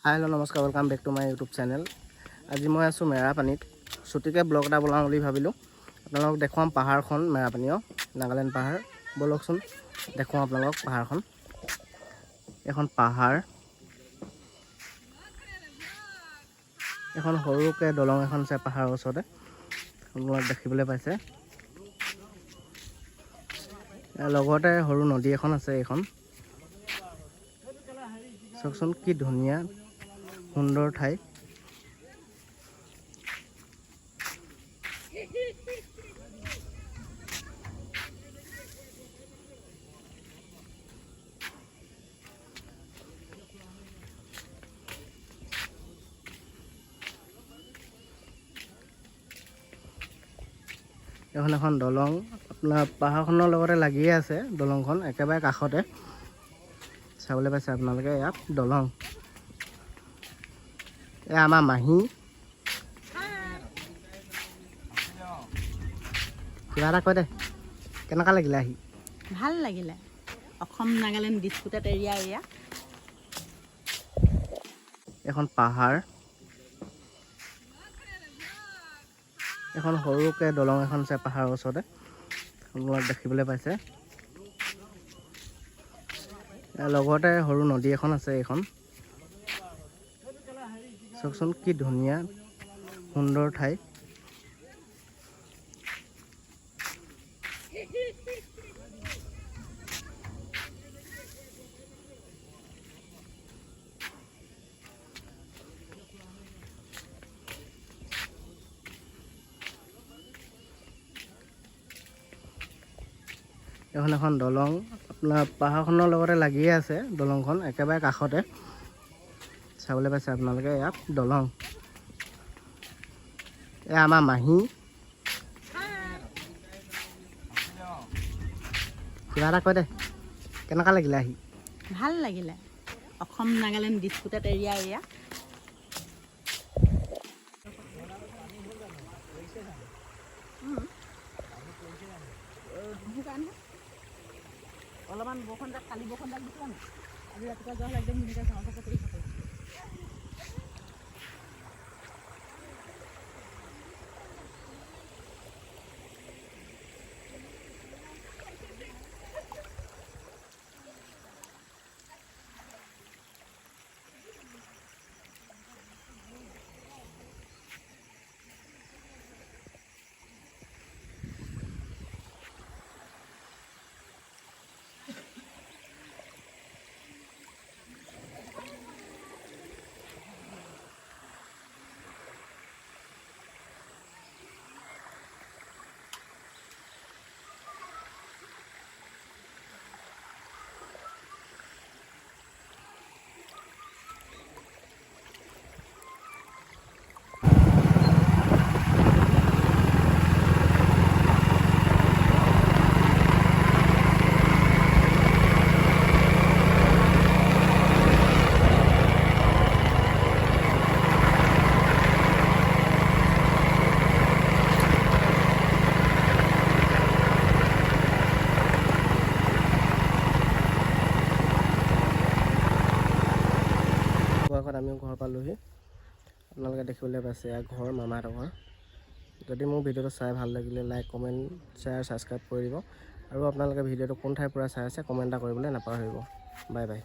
Hello नमस्कार welcome back to my YouTube channel. आज मैं आसो मेरापानीत छुटीके ब्लग এটা বনাওঁ বুলি ভাবিলোঁ। আপোনালোকক দেখুৱাম পাহাৰখন মেৰাপানীৰ নাগালেণ্ড পাহাৰ। বলকচোন দেখুৱাম আপোনালোকক পাহাৰখন। এখন পাহাৰ, এখন সৰুকে দলং এখন আছে পাহাৰৰ ওচৰতে, আপোনালোক দেখিবলৈ পাইছে। লগতে সৰু নদী এখন আছে। এইখন চাওকচোন কি ধুনীয়া সুন্দৰ ঠাই। এখন দলং আপোনাৰ পাহাৰখনৰ লগতে লাগিয়ে আছে। দলংখন একেবাৰে কাষতে চাবলৈ পাইছে আপোনালোকে। ইয়াত দলং, আমাৰ মাহী কিবা এটা কয় দে, কেনেকুৱা লাগিলে আহি? ভাল লাগিলে। অসম নাগালেণ্ড ডিছপুটেড এৰিয়া এখন পাহাৰ, এখন সৰুকে দলং এখন আছে পাহাৰৰ ওচৰতে, আপোনালোক দেখিবলৈ পাইছে। লগতে সৰু নদী এখন আছে। এইখন চাওকচোন কি ধুনীয়া সুন্দৰ ঠাই। এখন দলং আপোনাৰ পাহাৰখনৰ লগতে লাগিয়ে আছে। দলংখন একেবাৰে কাষতে চাবলৈ পাইছে আপোনালোকে। ইয়াত দলং, আমাৰ মাহী কিবা এটা কয় দে, কেনেকুৱা লাগিলে আহি? ভাল লাগিলে। অসম নাগালেণ্ড ডিছপুটেড এৰিয়া অলপমান বৰষুণ যাক, কালি বৰষুণ যাক দিছিলে নাই? আজি ৰাতিপুৱা যোৱা হ'লে একদম ধুনীয়াকৈ চাওঁ কৰি থাকে। আমিও ঘৰ পালোহি। আপোনালোকে দেখিবলৈ পাইছে এয়া ঘৰ, মামাহঁতৰ ঘৰ। যদি মোৰ ভিডিঅ'টো চাই ভাল লাগিলে লাইক, কমেণ্ট, শ্বেয়াৰ, ছাবস্ক্ৰাইব কৰি দিব। আৰু আপোনালোকে ভিডিঅ'টো কোন ঠাইৰ পৰা চাই আছে কমেণ্ট এটা কৰিবলৈ নাপাহৰিব। Bye bye.